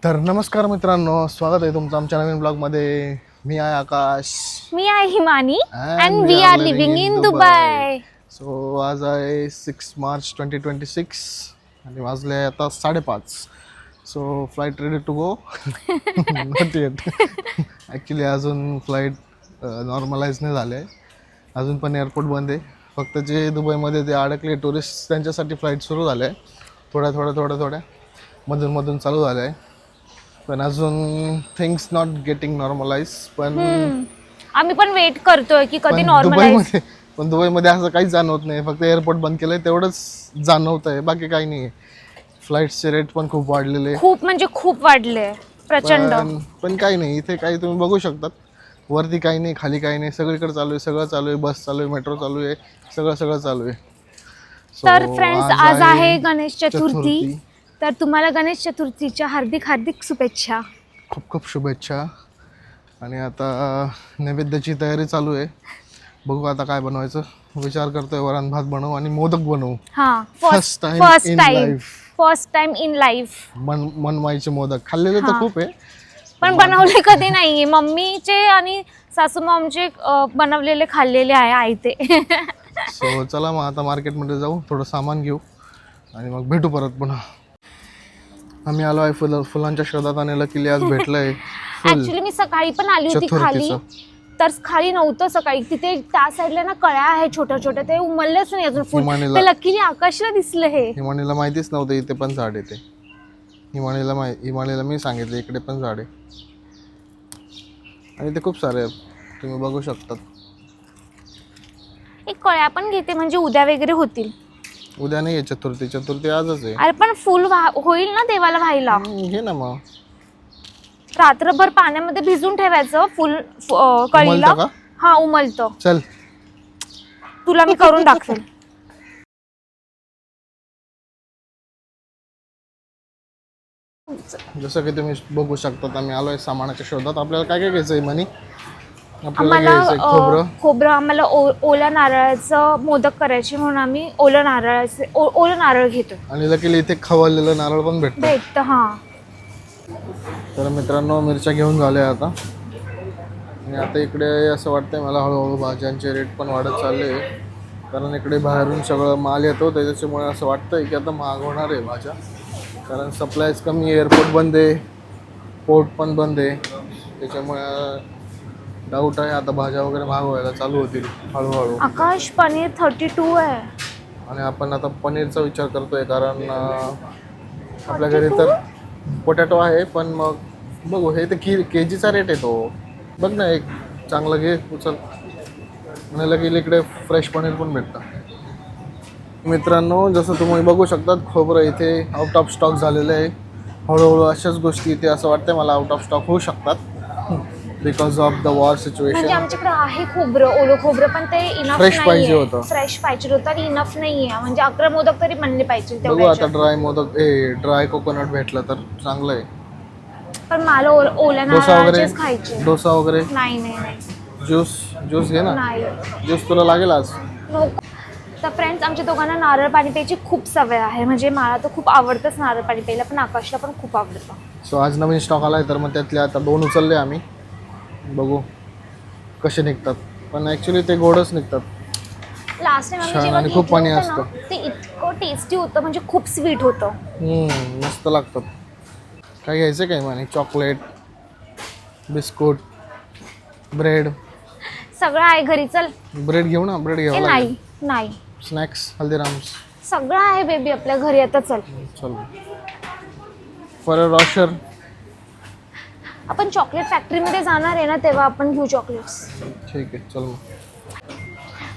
तर नमस्कार मित्रांनो, स्वागत आहे तुमचं आमच्या नवीन ब्लॉगमध्ये. मी आहे आकाश. मी आहे Himani And and we we are are living living in in Dubai. Dubai. So आज आहे 6 मार्च 2026 आणि वाजले आता 5:30. So flight ready to go. Not yet. Actually अजून फ्लाईट नॉर्मलाइज नाही झाले, अजून पण एअरपोर्ट बंद आहे. फक्त जे दुबईमध्ये ते अडकले टुरिस्ट त्यांच्यासाठी फ्लाईट सुरू झाले आहे. थोड्या मधून चालू झालं आहे, पण अजून थिंग्स नॉट गेटिंग नॉर्मलाइज. पण आम्ही पण वेट करतोय की कधी नॉर्मलाइज. दुबईमध्ये असं काहीच जाणवत नाही, फक्त एअरपोर्ट बंद केलंय तेवढंच जाणवत आहे, बाकी काही नाही. फ्लाईटचे रेट पण खूप वाढलेले, खूप म्हणजे खूप वाढले, प्रचंड. पण काही नाही. इथे काही तुम्ही बघू शकतात, वरती काही नाही, खाली काही नाही, सगळीकडे चालू आहे, सगळं चालू आहे. बस चालू आहे, मेट्रो चालू आहे, सगळं चालू आहे. तर फ्रेंड्स, आज आहे गणेश चतुर्थी. तर तुम्हाला गणेश चतुर्थीच्या हार्दिक शुभेच्छा. खूप शुभेच्छा. आणि आता नैवेद्याची तयारी चालू आहे. बघू आता काय बनवायचं, विचार करतोय. वरण भात बनवू आणि मोदक बनवू. हा, फर्स्ट टाइम इन लाईफ. मनमाईचे मोदक खाल्लेले तर खूप आहे, पण बनवले कधी नाहीये. मम्मीचे आणि सासू मॉमचे बनवलेले खाल्लेले आहे आई ते. सो चला मग आता मार्केटमध्ये जाऊ, थोडं सामान घेऊ आणि मग भेटू परत पुन्हा. आम्ही आलो आहे फुलांच्या शोधात आणि लकीली आज भेटलंय. ऍक्च्युली मी सकाळी पण आली होती खाली, तर खाली नव्हतं सकाळी. तिथे त्या साईडला ना कळ्या आहे छोट्या छोट्या, ते उमललेच नाही अजून फुल. ते लकीली आकाशला दिसलं. हे हिमानीला माहितीच नव्हतं इथे पण झाड आहे ते. हिमानीला मी सांगितलं इकडे पण झाड आहे आणि ते खूप सारे आहेत, तुम्ही बघू शकतात. एक कळ्या पण घेते, म्हणजे उद्या वगैरे होतील. उद्या नाही आहे चतुर्थी आजच आहे. अरे पण फुल होईल ना देवाला व्हायला. घे ना मग. रात्रभर पाण्यामध्ये भिजून ठेवायचं फुल कळीला. हा, उमलतं. चल, तुला मी करून दाखवेल. जसं की तुम्ही बघू शकता, आम्ही आलोय सामानाच्या शोधात. आपल्याला काय काय घ्यायचंय म्हणे? आम्हाला खोबरं, आम्हाला ओल्या नारळाचं मोदक करायचे म्हणून आम्ही ओलं नारळ घेतो. आणि लकीली इथे खवळलेलं नारळ पण भेटतं. हा. तर मित्रांनो, मिरच्या घेऊन झाल्या आता. आणि आता इकडे असं वाटतंय मला हळूहळू भाज्यांचे रेट पण वाढत चालले, कारण इकडे बाहेरून सगळं माल येतो, त्याच्यामुळे असं वाटतंय की आता महाग होणार आहे भाज्या. कारण सप्लायच कमी, एअरपोर्ट बंद आहे, पोर्ट पण बंद आहे, त्याच्यामुळे डाऊट आहे आता भाज्या वगैरे महाग व्हायला चालू होतील हळूहळू. आकाश, पनीर 32 आहे. आणि आपण आता पनीरचा विचार करतोय, कारण आपल्या घरी तर पोटॅटो आहे, पण मग बघू. हे तर केजीचा रेट आहे तो. बघ ना, एक चांगलं घे, उचल. म्हणायला गेलं इकडे फ्रेश पनीर पण भेटतं. मित्रांनो, जसं तुम्ही बघू शकतात, खोबरं इथे आउट ऑफ स्टॉक झालेलं आहे. हळूहळू अशाच गोष्टी इथे असं वाटतं मला आउट ऑफ स्टॉक होऊ शकतात, because of the war situation. म्हणजे आमच्याकडे आहे खोबरं, ओलं खोबरं, पण ते इनफ फ्रेश पाहिजे होतं. फ्रेश पाहिजे होतं आणि इनफ नाहीये. म्हणजे 11 मोदक तरी बनले पाहिजे. बघू आता ड्राय कोकोनट भेटलं तर चांगलं आहे. पण मला ओल्या नारळाचेच खायचे. डोसा वगैरे नाही. ज्यूस घे ना. ज्यूस तुला लागेल आज. तर फ्रेंड्स, आमच्या दोघांना नारळ पाणी प्यायची खूप सवय आहे. म्हणजे मला तर खूप आवडतंच नारळ पाणी प्यायला, पण आकाशला पण खूप आवडतं. सो आज नवीन स्टॉक आलाय, तर मग त्यातले आता 2 उचलले आम्ही. बघू कसे निघतात, पण ॲक्च्युली ते गोडच निघतात. लास्ट टाइम आणि खूप पाणी असतं. ते इतकं टेस्टी होतं, म्हणजे खूप स्वीट होतं. मस्त लागतात. काय घ्यायचं काय म्हणे? चॉकलेट, बिस्कुट, ब्रेड, सगळं आहे घरी. चल ब्रेड घेऊ ना. ब्रेड घ्यावं लागेल. नाही. स्नॅक्स, हल्दीराम्स, सगळं आहे बेबी आपल्या घरी. आता चल फॉर रॉशर. आपण चॉकलेट फॅक्टरीमध्ये जाणार आहे ना, तेव्हा आपण घेऊ चॉकलेट्स. ठीक आहे, चल मग.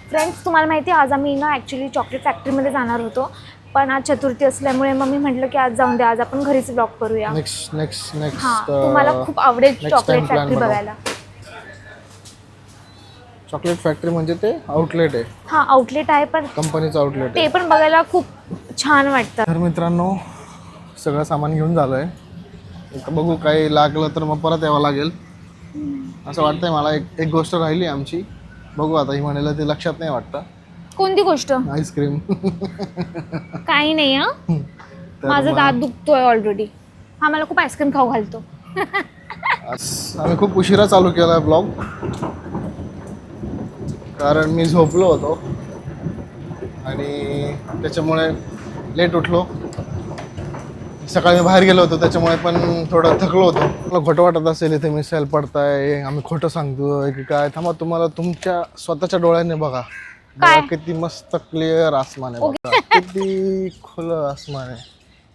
फ्रेंड्स, तुम्हाला माहिती आहे, आज आम्ही ना ॲक्च्युली चॉकलेट फॅक्टरीमध्ये जाणार होतो, पण आज चतुर्थी असल्यामुळे मग मी म्हटलं की आज जाऊन द्या, आज आपण घरीच ब्लॉग करूया. नेक्स्ट हां, तुम्हाला खूप आवडेल चॉकलेट फॅक्टरी बघायला. चॉकलेट फॅक्टरी म्हणजे ते आउटलेट आहे. हां, आउटलेट आहे, पण कंपनीचं आउटलेट ते पण बघायला खूप छान वाटतं. तर मित्रांनो, सगळं सामान घेऊन झालं आहे. बघू काही लागलं तर मग परत यावं लागेल असं वाटतंय मला. एक गोष्ट राहिली आमची, बघू आता. ही म्हणायला ते लक्षात नाही वाटतं. कोणती गोष्ट? आईस्क्रीम. काही नाही. माझा दात दुखतोय ऑलरेडी. हा मला खूप आईस्क्रीम खाऊ घालतो. आज आम्ही खूप उशिरा चालू केला ब्लॉग, कारण मी झोपलो होतो आणि त्याच्यामुळे लेट उठलो. सकाळी बाहेर गेलो होतो त्याच्यामुळे पण थोडं थकलो होतो. मला खोटं वाटत असेल इथे मिसाईल पडताय, आम्ही खोटं सांगतोय की काय. थांबा, तुम्हाला तुमच्या स्वतःच्या डोळ्याने बघा. काय? किती मस्त क्लिअर आसमान आहे बघा, किती खुलं आसमान आहे.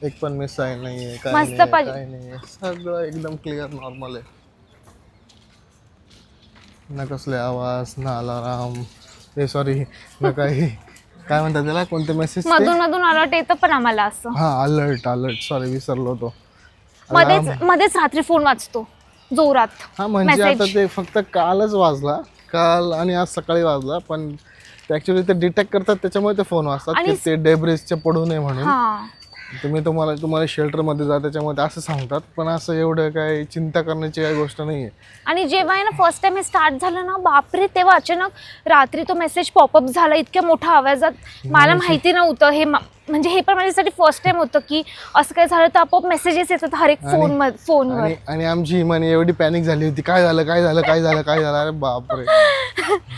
एक पण मिसाईल नाहीये, काय मस्त नाही पाहिजे. काय नाही, सगळं एकदम क्लिअर नॉर्मल आहे. ना कसले आवाज, ना अलाराम, ते सॉरी ना काही काय म्हणतात त्याला, कोणते मेसेज, मधून मधून अलर्ट येतं पण आम्हाला असं. हा अलर्ट सॉरी विसरलो होतो. मध्येच रात्री फोन वाजतो जोरात. हा म्हणजे Message. आता ते फक्त कालच वाजला, काल आणि आज सकाळी वाजला, पण ऍक्च्युली ते डिटेक्ट करतात त्याच्यामुळे ते फोन वाजतात की ते डेब्रिजचे पडू नये म्हणून. हा तुम्हाला शेल्टरमध्ये जा त्याच्यामध्ये असं सांगतात, पण असं एवढं काही चिंता करण्याची काही गोष्ट नाही आहे. आणि जेव्हा आहे ना फर्स्ट टाइम हे स्टार्ट झालं ना, बापरे, तेव्हा अचानक रात्री तो मेसेज पॉपअप झाला इतक्या मोठ्या आवाजात. मला माहिती नव्हतं हे, म्हणजे हे पण माझ्यासाठी फर्स्ट टाइम होतं की असं काय झालं तर आपोआप मेसेजेस येतात हर एक फोनवर. आणि आमची हिमानी एवढी पॅनिक झाली होती, काय झालं अरे बापरे.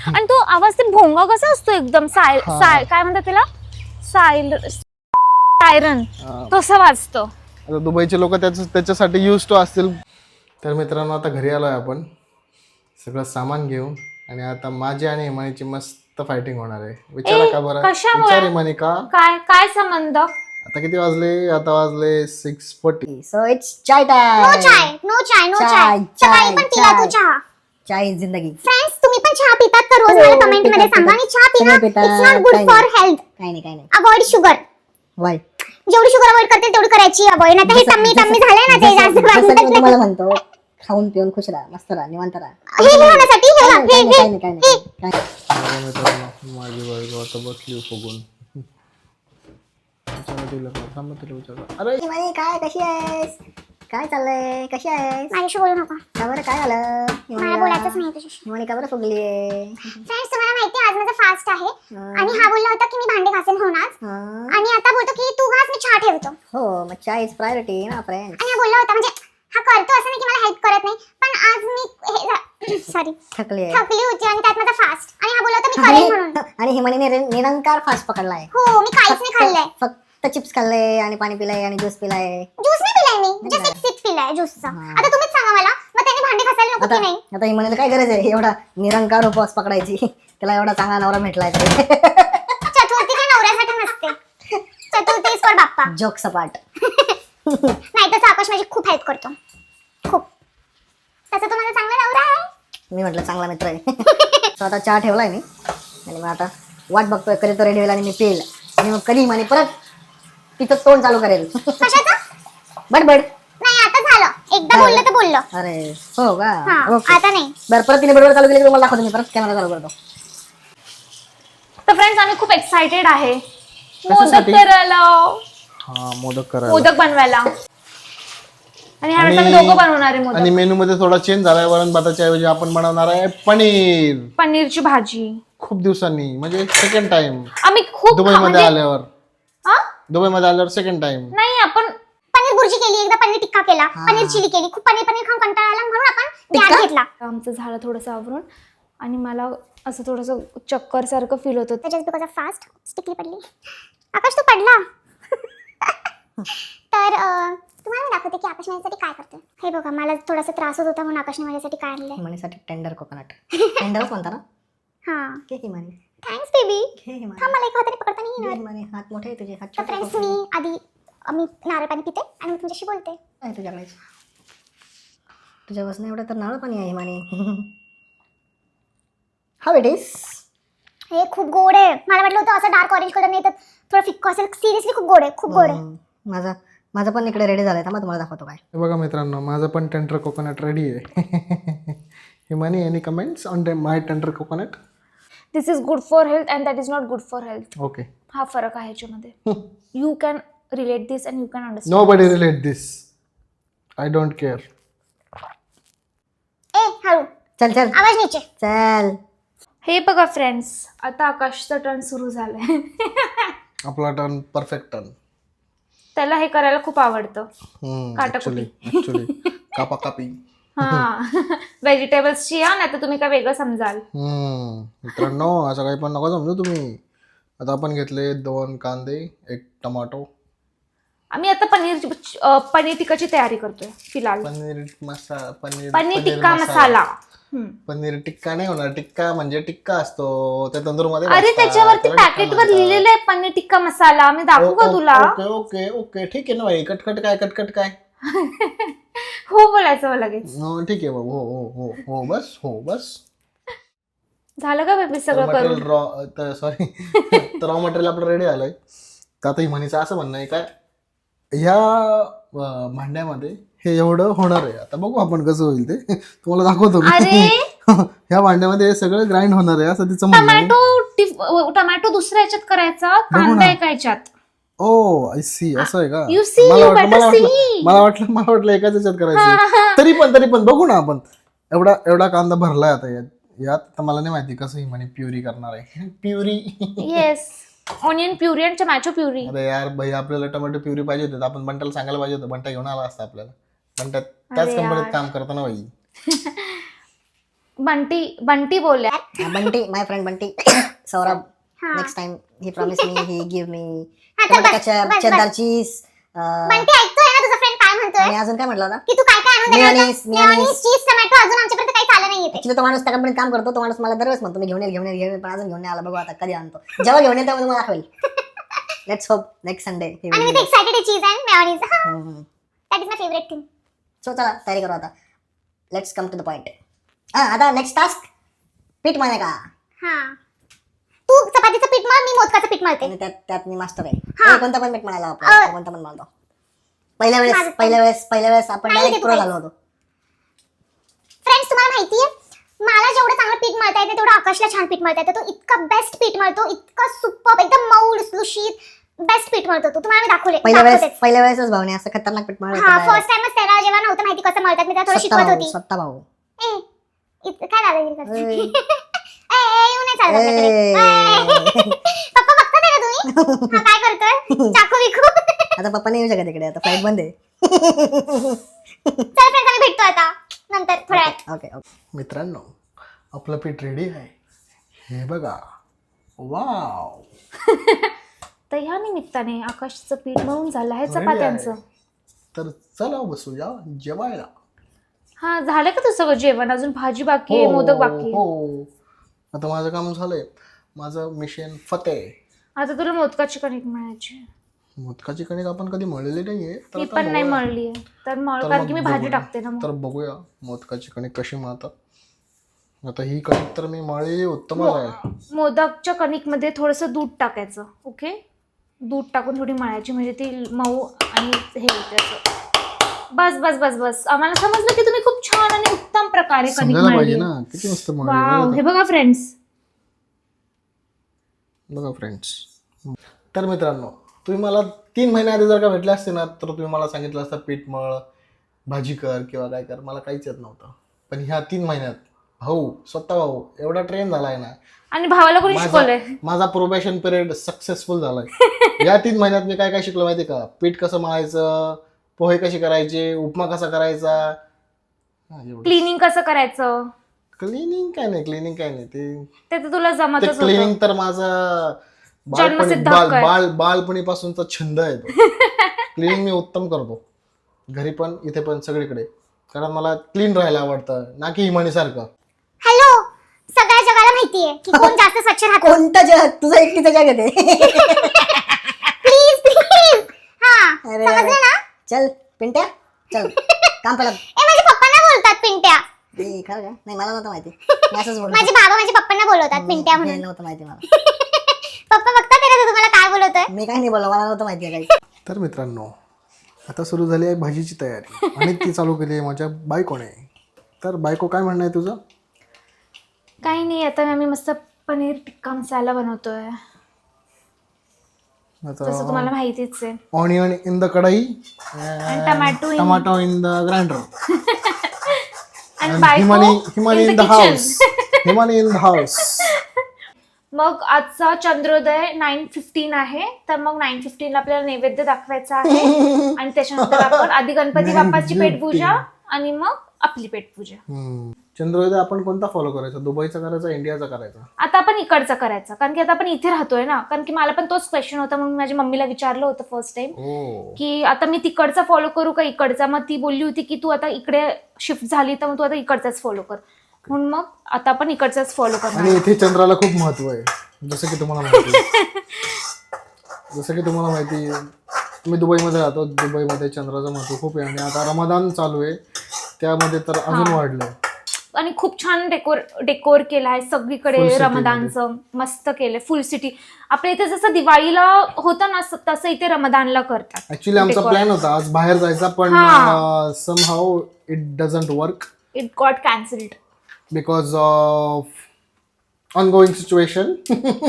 आणि तो आवाज ते भोंगा कसा असतो एकदम काय म्हणतात त्याला, सायरन तसं वाजतं. आता दुबईचे लोक त्याच्यासाठी यूज टू असतील. तर मित्रांनो, आता घरी आलोय आपण सगळं सामान घेऊन, आणि आता माझी आणि हिमानीची मस्त फायटिंग होणार आहे. विचारा का बरं, विचार हिमानी का. काय संबंध. आता किती वाजले, आता वाजले 6:40. So it's chai time. No चाय सकाळी पण पिला तू चहा. Chai is जिंदगी. फ्रेंड्स, तुम्ही पण चहा पितात का रोज? मला कमेंट मध्ये सांगा. आणि चहा पिणं it's not good for health. काही नाही. Avoid sugar. Why? जेवढी शुगर अवॉइड करते तेवढी करायची अवॉइड. नाही तर हे टम्मी झालंय ना, ते जास्त जसं मी तुम्हाला म्हणतो, खाऊन पिऊन खुश राहा, मस्त राहा, निवांत राहा. हे होण्यासाठी हे बघा, काही हे नाही. बघा मित्रांनो, माझी बायको आता बसली फुगून. अरे हिमानी, काय कशी आहेस? काय चाललंय, कशी आहेस? माझ्याशी बोलू नका. का बरं, काय झालं? मला बोलायचंच नाही तुझ्याशी. हिमानी का बरं फुगलीये? फ्रेंड्स, तुम्हाला माहिती आहे आज माझा फास्ट आहे आणि हा बोलला होता की मी भांडे घासेन होऊन आज, आणि आता बोलतो की तू घास, मी चहा ठेवतो. हो, मग चाय इज प्रायोरिटी ना फ्रेंड. आणि हा बोलला होता, म्हणजे हा करतो असं नाही की मला हेल्प करत नाही, पण आज मी सॉरी थकली थकली होती आणि त्यात माझा फास्ट, आणि हा बोलला होता मी करेन म्हणून. आणि हिमानीने निरंकार फास्ट पकडलाय. हो, मी काहीच नाही खाल्लंय. फक्त चिप्स खाल्ले आणि पाणी पिलाय आणि ज्यूस पिलाय. ज्यूस नाही पिलाय मी, जस्ट एक सिप पिलाय ज्यूसचा. आता तुम्हीच सांगा मला, मग त्याने भांडे घासायला नको की नाही? आता हिमानीला काय गरज आहे एवढा निरंकार उपवास पकडायची? त्याला एवढा चांगला नवरा भेटलाय तरी. चतुर्थी काय नवऱ्यासाठी नसते, चतुर्थी इज फॉर बाप्पा. जोक सपाट. नाही तसं आकाश माझी खूप हेल्प करतो, खूप. तसं तो माझा चांगला नवरा आहे. मी म्हटलं चांगला मित्र आहे. So आता चहा ठेवलाय मी, आणि मग आता वाट बघतोय कधी तो रेडी होईल आणि मी पिईल, आणि मग कधी हिमानी परत तिचं तोंड चालू करेल. कशाचं? बडबड. नाही, आता झालं, एकदा बोललं तर बोललं. अरे हो का, हा, ओके. आता नाही. बरं, परत तिने बडबड चालू केली की तुम्हाला दाखवतो मी, परत कॅमेरा चालू करतो. तर फ्रेंड्स, आम्ही खूप एक्साइटेड आहे मोदक कशासाठी? करायला, हा, मोदक करायला. मोदक बनवायला. आणि ह्यावेळेस आम्ही दोघं बनवणार आहे मोदक. आणि मेनू मध्ये थोडा चेंज झालाय. वरण भाताच्या ऐवजी आपण बनवणार आहे पनीर. पनीरची भाजी. खूप दिवसांनी, म्हणजे सेकंड टाइम आम्ही खूप दुबईमध्ये आल्यावर. हा? दुबईमध्ये आल्यावर सेकंड टाइम. नाही, आपण पनीर भुर्जी केली, एकदा पनीर टिक्का केला, पनीर चिली केली. खूप पनीर खाऊन कंटाळा आला म्हणून आपण गॅस घेतला. आमचं झालं थोडंसं आवरून, आणि मला असं थोडंसं चक्कर सारखं फील होत होतं. जस्ट बिकॉज ऑफ फास्ट स्टिकली पडली. आकाश तू पडला. तर तुम्हाला मी दाखवते की आकाश माझ्यासाठी काय करते. हे बघा, मला थोडासा त्रास होत होता म्हणून आकाशने माझ्यासाठी काय आणलंय. हिमानीसाठी टेंडर कोकोनट. टेंडरच म्हणता ना? हा, घे हिमानी, थँक्स बेबी. घे हिमानी. थांब, मला एक हाताने पकडता नाही घे येणार. हिमानी, हात मोठे आहे तुझे, हात तर छोटे फ्रेंड्स, नको. मी आधी नारळ पाणी पिते आणि मग तुमच्याशी बोलते. काय तुझ्याकडे? तुझ्या बसणं एवढं तर नारळ पाणी आहे हिमानी. How it is. हे खूप गोड आहे. मला वाटलं होतं असं डार्क ऑरेंज कलर नाही तर थोडं फिक्क असेल. सिरियसली खूप गोड आहे, खूप गोड आहे. माझं पण इकडे रेडी झालंय, थांबा तुम्हाला दाखवतो काय. हे बघा मित्रांनो, माझं पण टेंडर कोकोनट रेडी आहे. Himani, any comments on my tender coconut? This is good for health and that is not good for health. Okay, हा फरक आहे याच्यामध्ये. You can relate this and you can understand. Nobody relate this. I don't care. ए हळू, चल आवाज नीचे. चल. हे बघा फ्रेंड्स, आता आकाशचा टर्न सुरू झालाय. आपला टर्न, परफेक्ट टर्न. त्याला हे करायला खूप आवडतं काटाकुटी. ऍक्च्युली कापा कापी. हा व्हेजिटेबल्सची या, नाही तर तुम्ही काय वेगळं समजाल. मित्रांनो असं काही पण नका समजू तुम्ही. आता आपण घेतले 2 कांदे, 1 टमाटो. आम्ही आता पनीर टिक्काची तयारी करतोय फिलहाल. पनीर टिक्का मसाला. पनीर टिक्का नाही होणार. टिक्का म्हणजे टिक्का असतो त्या तंदूर मध्ये. अरे त्याच्यावरती पॅकेटवर लिहिलेलं आहे पनीर टिक्का मसाला. मी दाखवू का तुला? ओके ओके ओके ठीक आहे ना भाई. कटकट काय हो बोलायचं मला लगेच. ठीक आहे बाबू. हो हो हो हो बस. झालं का बेबी सगळं करून? रॉ मटेरियल आपलं रेडी झालंय. तर आता हिमानीचं असं म्हणणं आहे काय, ह्या भांड्यामध्ये हे एवढं होणार आहे. आता बघू आपण कसं होईल ते. तुम्हाला दाखवतो मी. ह्या भांड्यामध्ये हे सगळं ग्राइंड होणार आहे असं तिचं म्हणणं आहे. टोमॅटो दुसऱ्या ह्याच्यात करायचा, कांदा एका ह्याच्यात. ओ आय सी. असं आहे का? मला वाटलं एकाच ह्याच्यात करायचं. तरी पण बघू ना आपण. एवढा कांदा भरलाय आता यात. तर मला नाही माहिती कसं हिमानी प्युरी करणार आहे. प्युरी. येस, ऑनियन प्युरी आणि टोमॅटो प्युरी. अरे यार भाई आपल्याला टोमॅटो प्युरी पाहिजे होते. आपण बंटाला सांगायला पाहिजे होतं. बंटा घेऊन आला असता आपल्याला. बंटा त्याच कंपनीत काम करतो ना भाई. बंटी बोलल्या. Bunty, my friend Bunty. Saurabh, next time ही प्रॉमिस मी ही give me cheddar cheese. Bunty ऐकतोय ना तुझा फ्रेंड काय म्हणतोय? आणि अजून काय म्हटलं होता? की तू काय काय आणून देणार होता? मेयोनीज, चीज, टोमॅटो अजून आमच्यापर्यंत काही चाललं नाहीये ते. ऍक्च्युली तो माणूस त्या कंपनीत काम करतो. तो माणूस मला दरवेळेस म्हणतो मी घेऊन येईल पण अजून घेऊन नाही आला. बघू आता कधी आणतो. जेव्हा घेऊन येईल तेव्हा तुम्हाला दाखवेल. Let's hope next Sunday. आणि मी एक्साइटेड आहे cheese and mayonnaise. That is my favourite thing. So चला तयारी करू आता. Let's come to the point. आता नेक्स्ट टास्क पीठ मळणे का. तू चपातीचं पीठ मळ, मी मोदकाचं पीठ मळते. आणि त्यात मी मास्टर आहे. कोणतं पण पीठ मळायला वापरा. कोणतं पण मळतो. पहिल्या वेळेस आपण डायरेक्ट प्रो झालो होतो. फ्रेंड्स तुम्हाला माहितीये मला जेवढं चांगलं पीठ मळता येते तेवढं आकाशला छान पीठ मळता येतं. तो इतका बेस्ट पीठ मळतो, इतका सुपर, एकदम मऊ लुसलुशीत बेस्ट पीठ मळतो. तो तुम्हाला मी दाखवले. पहिल्या वेळेसच भावने असं खतरनाक पीठ मळलं. फर्स्ट टाइमच त्याला जेव्हा नव्हतं माहिती कसं मळतात मी त्याला थोडं शिकवत होती. स्वतः भाऊ काय दादागिरी करते? येऊ नाही चालत. पप्पा बघतात आहे का तुम्ही? काय करतोय? चाकू विकू. आता पप्पा नाही येऊ शकत इकडे. आता फ्लाईट बंद आहे. चल फ्रेंड्स आम्ही भेटतो आता नंतर थोड्या वेळात. ओके मित्रांनो आपलं पीठ रेडी आहे. हे बघा. वाव. तर ह्या निमित्ताने आकाशचं पीठ मळून झालं आहे चपात्यांचं. तर चला बसूया जेवायला. हा झालं का तुझं सगळं जेवण? अजून भाजी बाकी आहे, मोदक बाकी आहे. हो आता माझं काम झालंय. माझं मिशन फतेह. आता तुला मोदकाची कणिक मळायची. मोदकाची कणिक आपण कधी मळलेली नाहीये. मी पण नाही मळली आहे. तर मळ, कारण की मी भाजी टाकते ना. तर बघूया मोदकाची कणिक कशी मळतात. आता ही कणिक तर मी मळलेली उत्तमच आहे. मोदकच्या कणिक मध्ये थोडंसं दूध टाकायचं. ओके, दूध टाकून थोडी मळायची म्हणजे ती मऊ आणि हे होते असं. बस बस बस बस. आम्हाला समजलं की तुम्ही खूप छान आणि उत्तम प्रकारे कणिक मळली ना. किती मस्त वाव. हे बघा फ्रेंड्स. तर मित्रांनो तुम्ही मला 3 महिने आधी जर का भेटले असते ना तर तुम्ही मला सांगितलं असतं पीठ मळ, भाजी कर किंवा काय कर. मला काहीच येत नव्हतं. पण ह्या 3 महिन्यात स्वतः भाऊ एवढा ट्रेन झालाय ना. आणि भावाला कोणी शिकवलंय? माझा प्रोबेशन पिरियड सक्सेसफुल झालाय. या 3 महिन्यात मी काय काय शिकलो माहिती का? पीठ कसं मळायचं, पोहे कसे करायचे, उपमा कसा करायचा, क्लिनिंग कसं करायचं. क्लिनिंग काय नाही ते तर तुला जमतच होतं. क्लिनिंग तर माझा बालपणीपासूनचा छंद आहे तो. क्लिनिंग मी उत्तम करतो. घरी पण इथे पण सगळीकडे. कारण मला क्लीन राहायला आवडतं ना की हिमानी सारखं. हॅलो, सगळ्या जगाला माहितीये की कोण जास्त स्वच्छ राहतो. कोणतं जग? तुझं एकटीचं जग आहे ते. Please please. समजलं ना? चल पिंट्या चल काम पहिला. माझ्या पप्पांना बोलतात पिंट्या. खरं का? नाही मला नव्हतं माहिती. मी असंच बोलतो. माझे बाबा माझ्या पप्पांना बोलवतात पिंट्या म्हणून. नव्हतं माहिती मला. पप्पा बघतात आहे का तुम्हाला काय बोलवतोय? मी काही नाही बोललो. मला नव्हतं माहिती काही. तर मित्रांनो आता सुरू झाली आहे भाजीची तयारी आणि ती चालू केली आहे माझ्या बायकोने. तर बायको काय म्हणणं आहे तुझं? काही नाही. आता आम्ही मस्त पनीर टिक्का मसाला बनवतोय. तसं तुम्हाला माहितीच आहे. ऑनियन इन द कढाई, टमाटो इन द ग्राइंडर, आणि Himani in the house. Himani in the house. मग आजचा चंद्रोदय 9:15 आहे, तर मग 9:15 आपल्याला नैवेद्य दाखवायचा आहे आणि त्याच्यानंतर आपण आधी गणपती बाप्पाची पेटपूजा आणि मग आपली पेटपूजा. चंद्रोदय आपण कोणता फॉलो करायचा, दुबईचा करायचा, इंडियाचा करायचा? आता आपण इकडचा करायचा, कारण की आता आपण इथे राहतोय ना, कारण की मला पण तोच क्वेश्चन होता, म्हणून माझ्या मम्मीला विचारलं होतं फर्स्ट टाइम की आता मी तिकडचा फॉलो करू का इकडचा. मग ती बोलली होती की तू आता इकडे शिफ्ट झाली तर मग तू आता इकडचाच फॉलो कर, म्हणून मग आता आपण इकडचाच फॉलो करणार. आणि इथे चंद्राला खूप महत्व आहे, जसं की तुम्हाला माहिती मी दुबईमध्ये राहतो. दुबईमध्ये चंद्राचं महत्व खूप आहे आणि आता रमदान चालू आहे, त्यामध्ये तर अजून वाढलंय. आणि खूप छान डेकोर केलं आहे सगळीकडे, Full city रमदानचं मस्त केलंय. फुल सिटी आपल्या इथे जसं दिवाळीला होतं ना तसं इथे रमदानला करतात. ऍक्च्युली आमचा प्लॅन होता आज बाहेर जायचा, पण somehow it doesn't work. It got cancelled because of ongoing situation.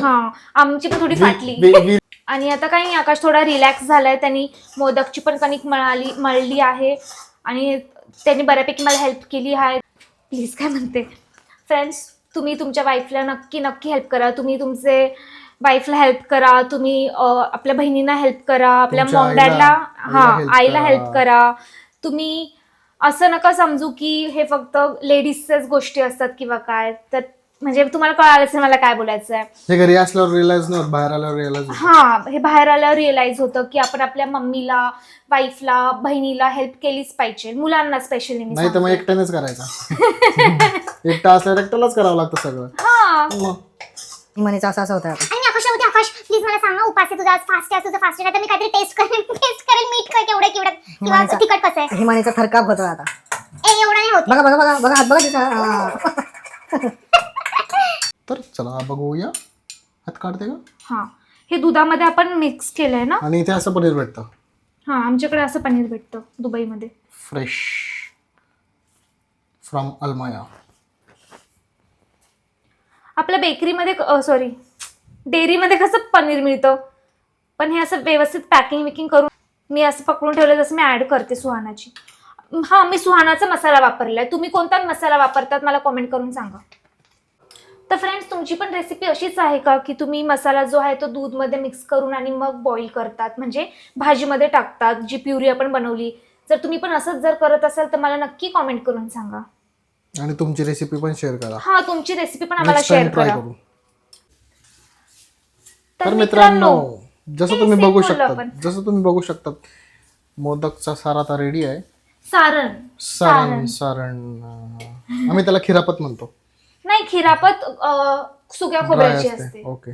हा, आमची पण थोडी फाटली. आणि आता काही नाही, आकाश थोडा रिलॅक्स झालाय. त्यांनी मोदकची पण कणिक मळली आहे आणि त्यांनी बऱ्यापैकी मला हेल्प केली आहे. प्लीज काय म्हणते फ्रेंड्स, तुम्ही तुमच्या वाईफला नक्की हेल्प करा. तुम्ही तुमचे वाईफला हेल्प करा, तुम्ही आपल्या बहिणींना हेल्प करा, आपल्या मॉम डॅडला आईला हेल्प करा. तुम्ही असं नका समजू की हे फक्त लेडीजच्याच गोष्टी असतात किंवा काय. तर म्हणजे तुम्हाला कळालं असेल मला काय बोलायचं आहे. हे घरी असल्यावर रिअलाइज नाही होत, बाहेर आल्यावर रिअलाइज. हा, हे बाहेर आल्यावर रिअलाइज होतं की आपण आपल्या मम्मीला, वाईफला, बहिणीला हेल्प केलीच पाहिजे, मुलांना स्पेशली. नाही तर मग एकट्यानेच करायचा. एकटा असल्यावर एकट्यालाच करावं लागतं सगळं. हा, म्हणायचं असं होतं. आणि आकाश प्लीज मला सांग ना, उपास आहे तुझा, आज फास्ट आहे तुझं, फास्ट आहे तर मी काहीतरी टेस्ट करेल मीठ काय केवढं किंवा तिखट कसं आहे. हिमानीचा थरकाप होतो आता. एवढं नाही होत. बघा हात बघा तिचा. तर चला बघूया, हात काढते का? हा, हे दुधामध्ये आपण मिक्स केलंय ना. आणि इथे असं पनीर भेटतं. हा, आमच्याकडे असं पनीर भेटतं दुबईमध्ये, फ्रेश फ्रॉम अल्माया. आपल्या बेकरीमध्ये डेअरीमध्ये कसं पनीर मिळतं, पण हे असं व्यवस्थित पॅकिंग करून मी असं पकडून ठेवलं, जसं मी ऍड करते सुहानाची. हा, मी सुहानाचा मसाला वापरलाय. तुम्ही कोणता मसाला वापरतात मला कॉमेंट करून सांगा. तर फ्रेंड्स, तुमची पण रेसिपी अशीच आहे का की तुम्ही मसाला जो आहे तो दूधमध्ये मिक्स करून आणि मग बॉईल करतात, म्हणजे भाजीमध्ये टाकतात, जी प्युरी आपण बनवली. जर तुम्ही पण असंच जर करत असाल तर मला नक्की कॉमेंट करून सांगा. आणि तुमची रेसिपी पण शेअर करा. हा, तुमची रेसिपी पण आम्हाला नेक्स्ट टाइम शेअर ट्राय करा. करू. तर मित्रांनो, जसं तुम्ही बघू शकतात मोदकचा सार आता रेडी आहे. सारण आम्ही त्याला खिरापत म्हणतो. नाही, खिरापत सुक्या खोबऱ्याची असते. ओके.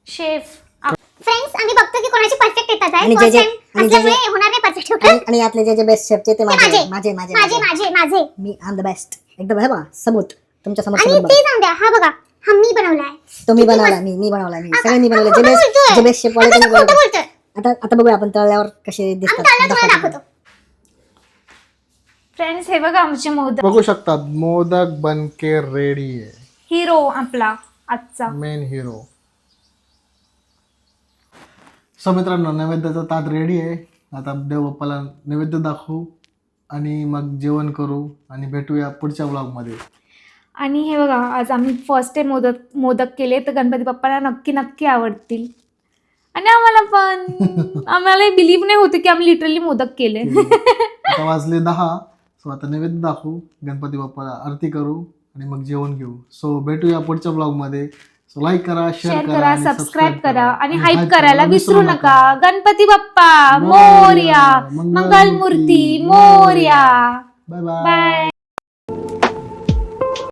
शेफ फ्रेंड्स, आम्ही बघतो की कोणाची परफेक्ट येतात आहे. आणि फर्स्ट टाइम असल्यामुळे होणार नाही परफेक्ट. आणि यातले जे बेस्ट शेफचे ते माझे. मी आय एम द बेस्ट. एकदम आहे बघा, सबूत तुमच्या समोर. आणि ते जाऊन द्या, हा बघा, हा मी बनवलाय. तुम्ही बनवला, मी बनवला, मी सगळ्यांनी बनवलं. जे बेस्ट शेफ वाले तुम्ही बनवलं. आता बघूया आपण तळल्यावर कसे दिसतात. फ्रेंड्स, हे बघा आमचे मोदक बघू शकतात, मोदक बनके रेडी आहे. हिरो आपला आजचा मेन हिरो. सो मित्रांनो, नैवेद्याचा ताट रेडी आहे. आता देव बाप्पाला नैवेद्य दाखवू आणि मग जेवण करू आणि भेटूया पुढच्या व्लॉगमध्ये. आणि हे बघा, आज आम्ही फर्स्ट टाइम मोदक केले, तर गणपती बाप्पाला नक्की आवडतील. आणि आम्हाला पण आम्हाला बिलीव्ह नाही होतं की आम्ही लिटरली मोदक केले. आता वाजले 10. सो आता नैवेद्य दाखवू, गणपती बाप्पाला आरती करू आणि मग जेवण घेऊ. सो भेटूया पुढच्या ब्लॉगमध्ये. सो लाईक करा, शेअर करा, सबस्क्राईब करा आणि हाईप करायला विसरू नका. गणपती बाप्पा मोरया, मंगलमूर्ती मोरया. Bye bye. बाय.